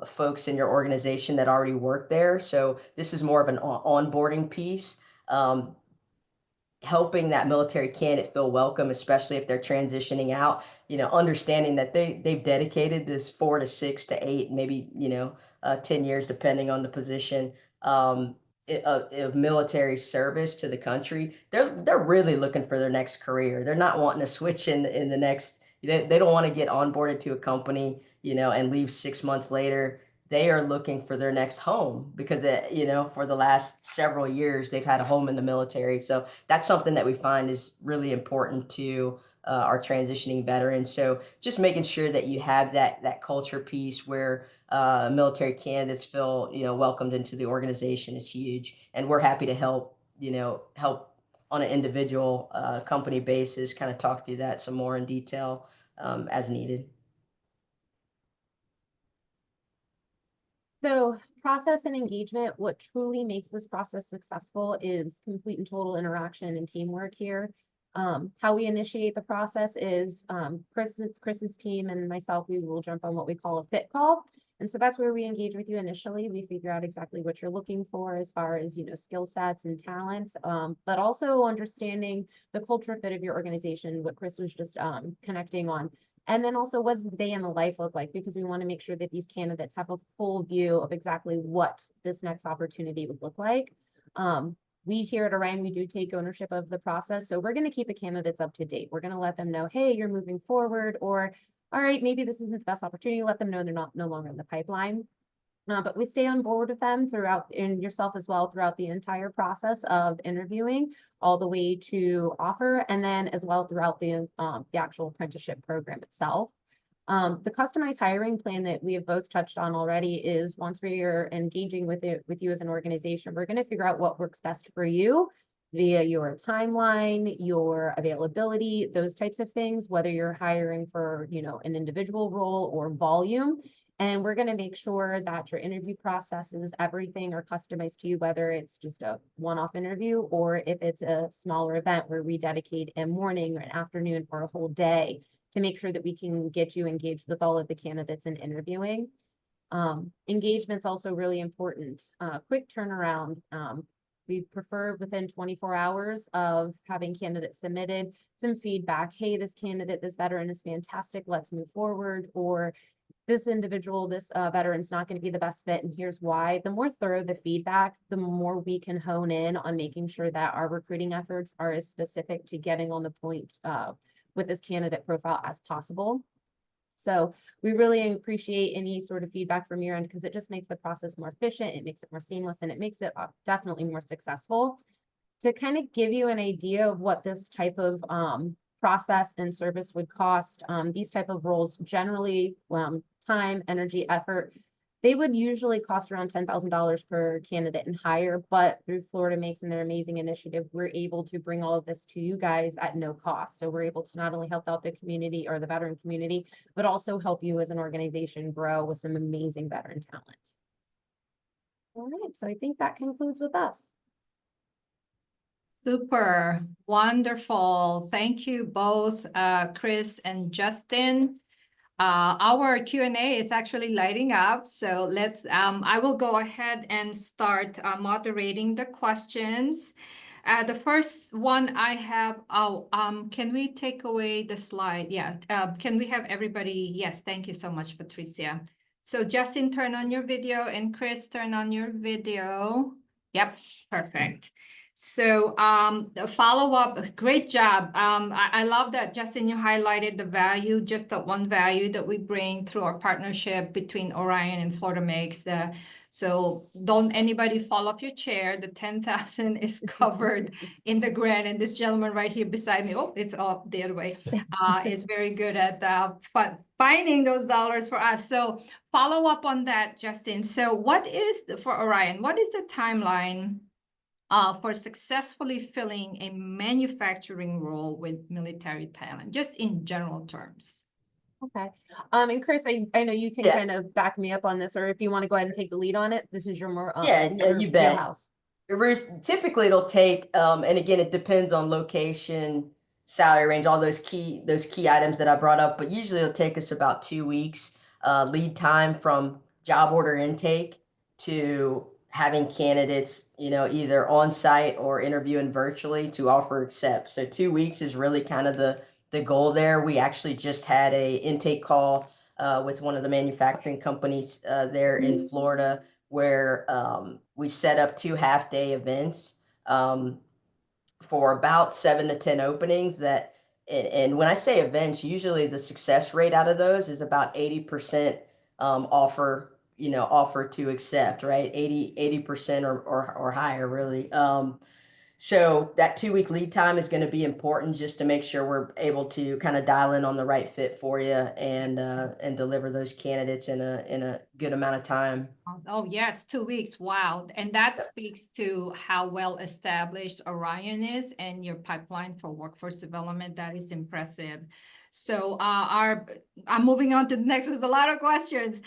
folks in your organization that already work there? So this is more of an onboarding piece. Helping that military candidate feel welcome, especially if they're transitioning out, understanding that they've dedicated this 4 to 6 to 8, maybe, 10 years, depending on the position, of military service to the country. They're really looking for their next career. They're not wanting to switch in the next, they don't want to get onboarded to a company, and leave 6 months later. They are looking for their next home because, for the last several years, they've had a home in the military. So that's something that we find is really important to our transitioning veterans. So just making sure that you have that culture piece where military candidates feel, welcomed into the organization is huge. And we're happy to help on an individual company basis, kind of talk through that some more in detail as needed. So process and engagement, what truly makes this process successful is complete and total interaction and teamwork here. How we initiate the process is Chris's team and myself, we will jump on what we call a fit call. And so that's where we engage with you initially. We figure out exactly what you're looking for as far as, skill sets and talents, but also understanding the culture fit of your organization, what Chris was just connecting on. And then also, what's the day in the life look like? Because we want to make sure that these candidates have a full view of exactly what this next opportunity would look like. we here at Orion, we do take ownership of the process. So we're going to keep the candidates up to date. We're going to let them know, hey, you're moving forward, or all right, maybe this isn't the best opportunity. Let them know they're no longer in the pipeline. But we stay on board with them throughout, and yourself as well, throughout the entire process of interviewing, all the way to offer, and then as well throughout the actual apprenticeship program itself. The customized hiring plan that we have both touched on already is once we are engaging with you as an organization, we're going to figure out what works best for you via your timeline, your availability, those types of things, whether you're hiring for, an individual role or volume. And we're going to make sure that your interview processes, everything are customized to you, whether it's just a one-off interview or if it's a smaller event where we dedicate a morning or an afternoon or a whole day to make sure that we can get you engaged with all of the candidates in interviewing. Engagement's also really important. Quick turnaround. We prefer within 24 hours of having candidates submitted, some feedback. Hey, this candidate, this veteran is fantastic. Let's move forward. Or this individual, this veteran's not going to be the best fit, and here's why. The more thorough the feedback, the more we can hone in on making sure that our recruiting efforts are as specific to getting on the point with this candidate profile as possible. So we really appreciate any sort of feedback from your end, because it just makes the process more efficient, it makes it more seamless, and it makes it definitely more successful. To kind of give you an idea of what this type of process and service would cost, these type of roles generally, time, energy, effort, they would usually cost around $10,000 per candidate and higher, but through Florida Makes and their amazing initiative, we're able to bring all of this to you guys at no cost. So we're able to not only help out the community or the veteran community, but also help you as an organization grow with some amazing veteran talent. All right, so I think that concludes with us. Super, wonderful. Thank you both, Chris and Justin. Our Q&A is actually lighting up, so let's, I will go ahead and start moderating the questions. The first one I have, can we take away the slide? Yeah, can we have everybody? Yes, thank you so much, Patricia. So Justin, turn on your video, and Chris, turn on your video. Yep, perfect. So the follow-up, great job. I love that, Justin, you highlighted the value, just the one value that we bring through our partnership between Orion and Florida Makes. So don't anybody fall off your chair. The 10,000 is covered in the grant. And this gentleman right here beside me, oh, it's off the other way, is very good at finding those dollars for us. So follow up on that, Justin. So what is, for Orion, what is the timeline for successfully filling a manufacturing role with military talent, just in general terms? Okay. And Chris, I know you can Yeah. kind of back me up on this, or if you want to go ahead and take the lead on it, this is your more Yeah, no, you bet. wheelhouse. Typically it'll take, and again, it depends on location, salary range, all those key items that I brought up, but usually it'll take us about 2 weeks lead time from job order intake to having candidates, either on site or interviewing virtually to offer accept. So 2 weeks is really kind of the goal there. We actually just had a intake call with one of the manufacturing companies there in Florida, where we set up 2 half-day events for about 7 to 10 openings. And when I say events, usually the success rate out of those is about 80% offer to accept, right? 80% or higher, really. So that 2 week lead time is going to be important, just to make sure we're able to kind of dial in on the right fit for you and deliver those candidates in a good amount of time. Oh, yes, 2 weeks. Wow. And that speaks to how well established Orion is and your pipeline for workforce development. That is impressive. So I'm moving on to the next. There's a lot of questions.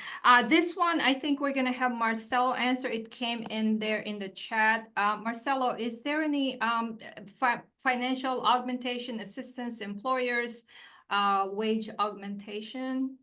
This one, I think we're going to have Marcelo answer. It came in there in the chat. Marcelo, is there any financial augmentation assistance, employers, wage augmentation?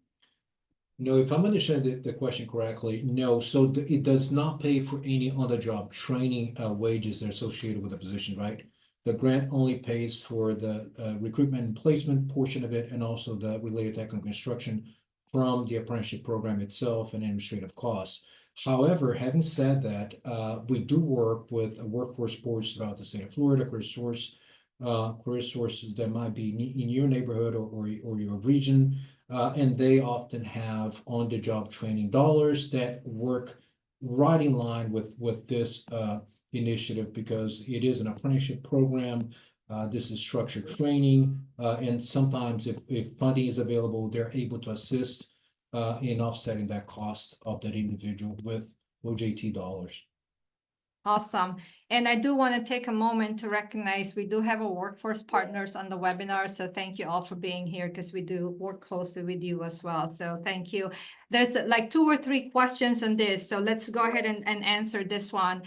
No, if I'm understanding the question correctly, no. So it does not pay for any on-the-job training wages that are associated with the position, right? The grant only pays for the recruitment and placement portion of it, and also the related technical instruction from the apprenticeship program itself and administrative costs. However, having said that, we do work with workforce boards throughout the state of Florida, career sources that might be in your neighborhood or your region. And they often have on-the-job training dollars that work right in line with this initiative, because it is an apprenticeship program. This is structured training, and sometimes if funding is available, they're able to assist in offsetting that cost of that individual with OJT dollars. Awesome. And I do want to take a moment to recognize we do have a workforce partners on the webinar. So thank you all for being here, because we do work closely with you as well. So thank you. There's like 2 or 3 questions on this. So let's go ahead and answer this one.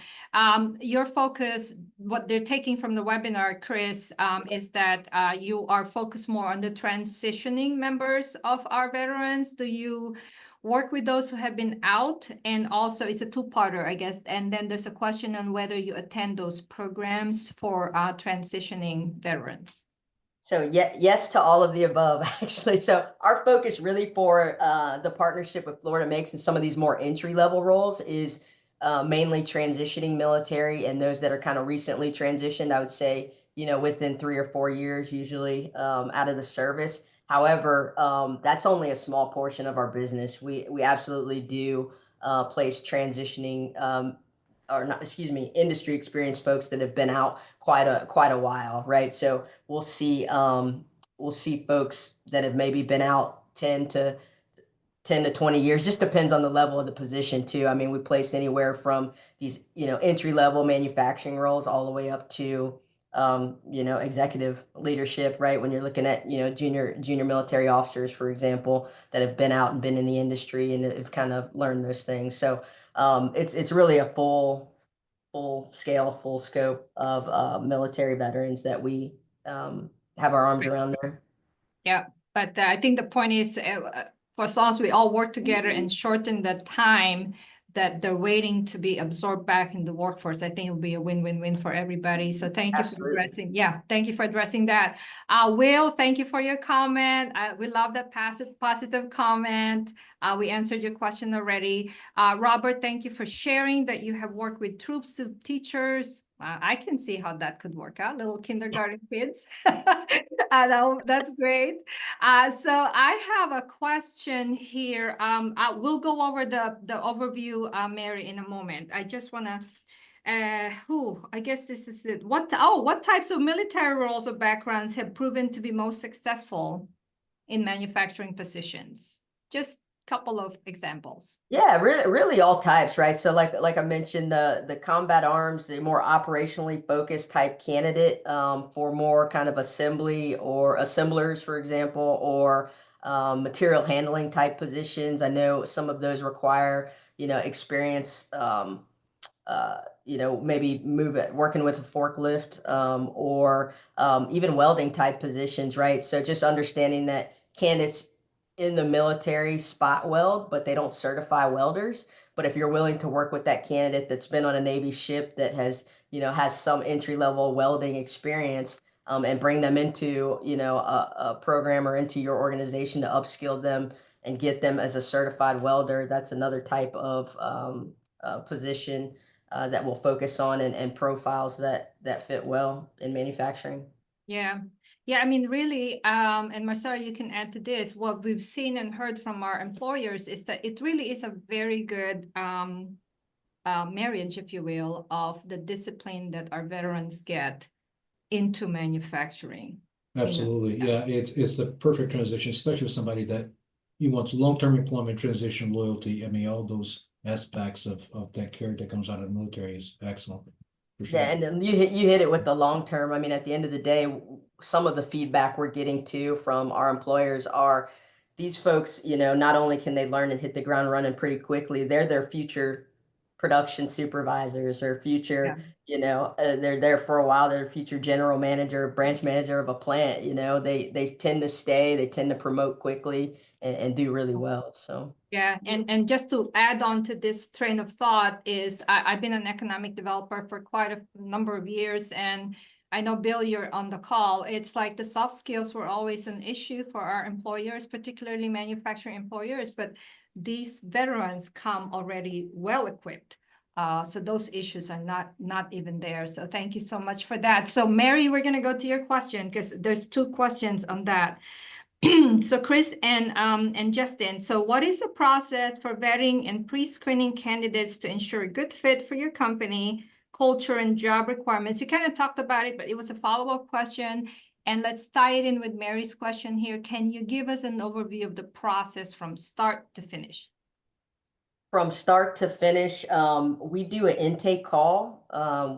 Your focus, what they're taking from the webinar, Chris, is that you are focused more on the transitioning members of our veterans. Do you work with those who have been out? And also it's a 2-parter, I guess. And then there's a question on whether you attend those programs for transitioning veterans. So yes to all of the above, actually. So our focus really for the partnership with Florida Makes and some of these more entry-level roles is mainly transitioning military and those that are kind of recently transitioned, I would say, within 3 or 4 years, usually out of the service. However, that's only a small portion of our business. We absolutely do place transitioning or not, excuse me, industry experienced folks that have been out quite a while, right? So we'll see folks that have maybe been out 10 to 20 years, just depends on the level of the position too. I mean, we place anywhere from these, entry level manufacturing roles all the way up to executive leadership, right? When you're looking at, junior military officers, for example, that have been out and been in the industry and have kind of learned those things. So it's really a full scale, full scope of military veterans that we have our arms around there. Yeah, but I think the point is, for as long as we all work together and shorten the time that they're waiting to be absorbed back in the workforce, I think it'll be a win-win-win for everybody. So thank you for addressing, thank you for addressing that. Will, thank you for your comment. We love that positive comment. We answered your question already. Robert, thank you for sharing that you have worked with troops to teachers. I can see how that could work out, little kindergarten kids. I know, that's great. So I have a question here. We'll go over the overview, Mary, in a moment. I just want to, I guess this is it. What types of military roles or backgrounds have proven to be most successful in manufacturing positions? Just a couple of examples. Yeah, really all types, right? So like I mentioned, the combat arms, the more operationally focused type candidate for more kind of assembly or assemblers, for example, or material handling type positions. I know some of those require, experience, maybe working with a forklift or even welding type positions, right? So just understanding that candidates in the military spot weld, but they don't certify welders. But if you're willing to work with that candidate that's been on a Navy ship that has, has some entry level welding experience, and bring them into, a program or into your organization to upskill them and get them as a certified welder, that's another type of position that we'll focus on and profiles that fit well in manufacturing. Yeah. Yeah, I mean, really, and Marcella, you can add to this. What we've seen and heard from our employers is that it really is a very good marriage, if you will, of the discipline that our veterans get into manufacturing. Absolutely. Yeah, it's the perfect transition, especially with somebody that you want long-term employment, transition, loyalty. I mean, all those aspects of that care that comes out of the military is excellent. For sure. Yeah, and you hit it with the long term. I mean, at the end of the day, some of the feedback we're getting too from our employers are these folks, not only can they learn and hit the ground running pretty quickly, they're their future production supervisors or future, they're there for a while, they're future general manager, branch manager of a plant, they tend to stay, they tend to promote quickly and do really well. So yeah, and just to add on to this train of thought is I've been an economic developer for quite a number of years, and I know, Bill, you're on the call. It's like the soft skills were always an issue for our employers, particularly manufacturing employers, but these veterans come already well equipped. So those issues are not even there. So thank you so much for that. So Mary, we're gonna go to your question because there's 2 questions on that. So Chris and Justin, so what is the process for vetting and pre-screening candidates to ensure a good fit for your company, culture, and job requirements? You kind of talked about it, but it was a follow-up question. And let's tie it in with Mary's question here. Can you give us an overview of the process from start to finish? From start to finish, we do an intake call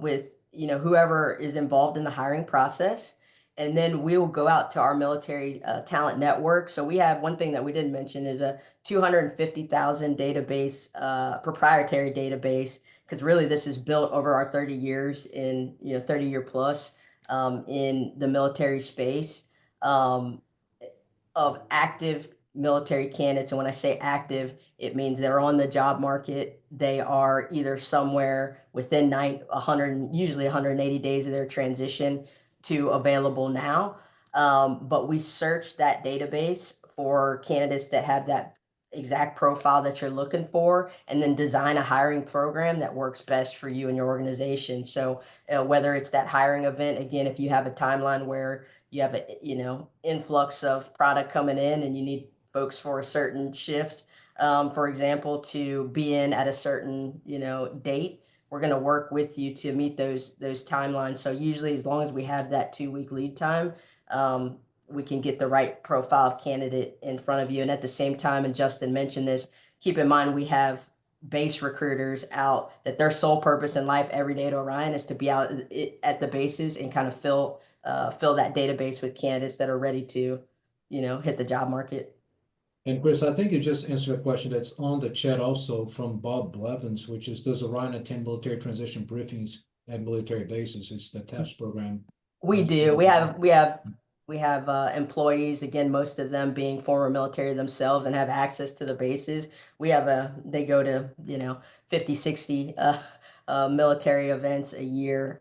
with whoever is involved in the hiring process. And then we'll go out to our military talent network. So we have one thing that we didn't mention is a 250,000 database, proprietary database, because really this is built over our 30 years in, 30-year plus in the military space of active military candidates. And when I say active, it means they're on the job market. They are either somewhere within 100, usually 180 days of their transition to available now. But we search that database for candidates that have that exact profile that you're looking for, and then design a hiring program that works best for you and your organization. So whether it's that hiring event, again, if you have a timeline where you have a influx of product coming in and you need folks for a certain shift, for example, to be in at a certain date, we're going to work with you to meet those timelines. So usually, as long as we have that 2-week lead time, we can get the right profile of candidate in front of you. And at the same time, and Justin mentioned this, keep in mind we have base recruiters out that their sole purpose in life every day at Orion is to be out at the bases and kind of fill that database with candidates that are ready to hit the job market. And Chris, I think you just answered a question that's on the chat also from Bob Blevins, which is, does Orion attend military transition briefings at military bases? It's the TAPS program. We do. We have employees, again, most of them being former military themselves and have access to the bases. They go to 50, 60 military events a year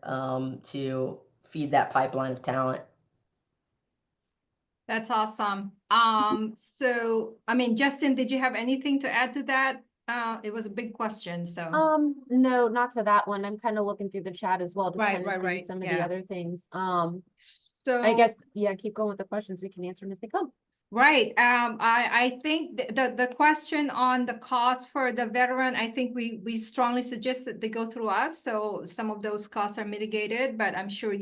to feed that pipeline of talent. That's awesome. So, I mean, Justin, did you have anything to add to that? It was a big question, so. No, not to that one. I'm kind of looking through the chat as well, just Right, kind of seeing right, some of yeah. the other things. So I guess, yeah, keep going with the questions. We can answer them as they come. right. I think the question on the cost for the veteran, I think we strongly suggest that they go through us. So some of those costs are mitigated, but I'm sure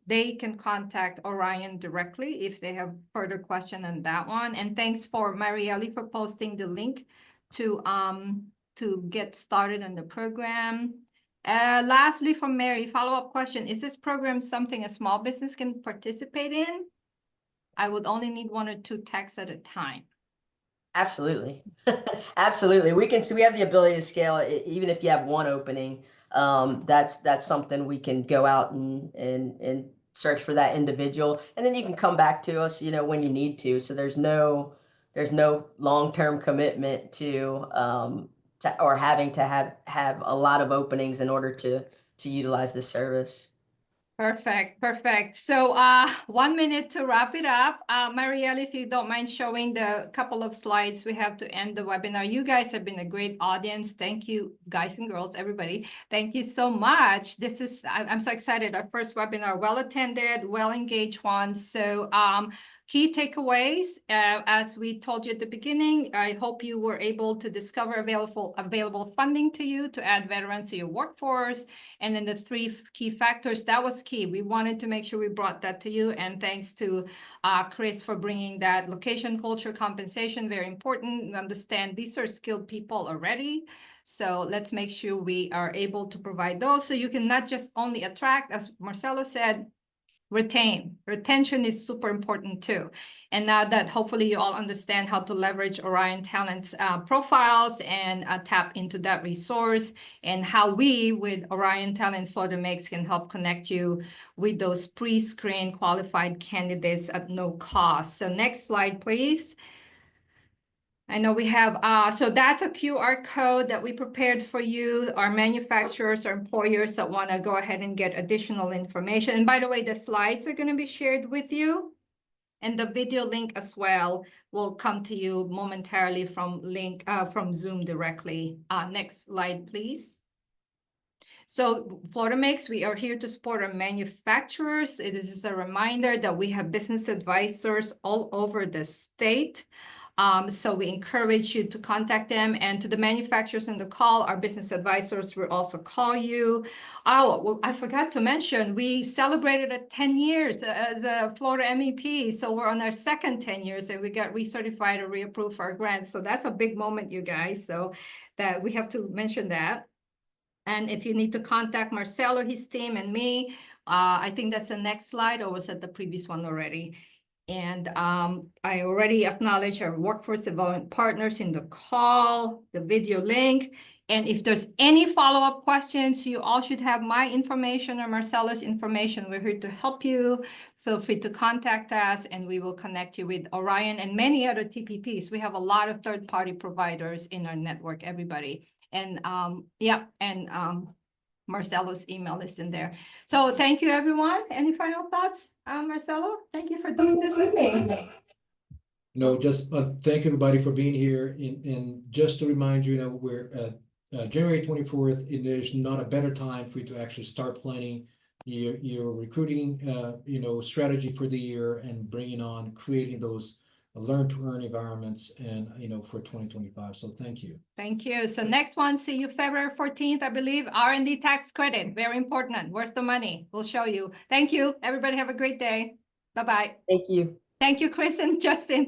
they can contact Orion directly if they have further question on that one. And thanks for Marielle for posting the link to get started on the program. Lastly, from Mary, follow-up question: is this program something a small business can participate in? I would only need 1 or 2 techs at a time. Absolutely. Absolutely. We have the ability to scale it, even if you have one opening. That's something we can go out and search for that individual. And then you can come back to us, when you need to. So there's no long-term commitment to or having to have a lot of openings in order to utilize this service. Perfect. So 1 minute to wrap it up. Marielle, if you don't mind showing the couple of slides we have to end the webinar. You guys have been a great audience. Thank you, guys and girls, everybody. Thank you so much. I'm so excited. Our first webinar, well attended, well engaged one. So key takeaways, as we told you at the beginning, I hope you were able to discover available funding to you to add veterans to your workforce. And then the 3 key factors, that was key. We wanted to make sure we brought that to you. And thanks to Chris for bringing that. Location, culture, compensation, very important. Understand these are skilled people already. So let's make sure we are able to provide those. So you can not just only attract, as Marcelo said, retain. Retention is super important too. And now that hopefully you all understand how to leverage Orion Talent's profiles and tap into that resource, and how we with Orion Talent Florida Makes can help connect you with those pre-screened qualified candidates at no cost. So next slide, please. I know we have, so that's a QR code that we prepared for you, our manufacturers, our employers that want to go ahead and get additional information. And by the way, the slides are going to be shared with you. And the video link as well will come to you momentarily from from Zoom directly. Next slide, please. So Florida Makes, we are here to support our manufacturers. It is a reminder that we have business advisors all over the state. So we encourage you to contact them, and to the manufacturers in the call, our business advisors will also call you. Oh, well, I forgot to mention, we celebrated 10 years as a Florida MEP. So we're on our second 10 years and we got recertified or reapproved for our grants. So that's a big moment, you guys. So that we have to mention that. And if you need to contact Marcelo, his team, and me, I think that's the next slide, or was that the previous one already? And I already acknowledge our workforce development partners in the call, the video link. And if there's any follow-up questions, you all should have my information or Marcelo's information. We're here to help you. Feel free to contact us and we will connect you with Orion and many other TPPs. We have a lot of third-party providers in our network, everybody. And Marcelo's email is in there. So thank you, everyone. Any final thoughts, Marcelo? Thank you for doing this with me. No, just thank everybody for being here. And just to remind you, we're at January 24th, and there's not a better time for you to actually start planning your recruiting, strategy for the year and creating those learn to earn environments and, for 2025. So thank you. Thank you. So next one, see you February 14th, I believe. R&D tax credit, very important. Where's the money? We'll show you. Thank you. Everybody have a great day. Bye-bye. Thank you. Thank you, Chris and Justin.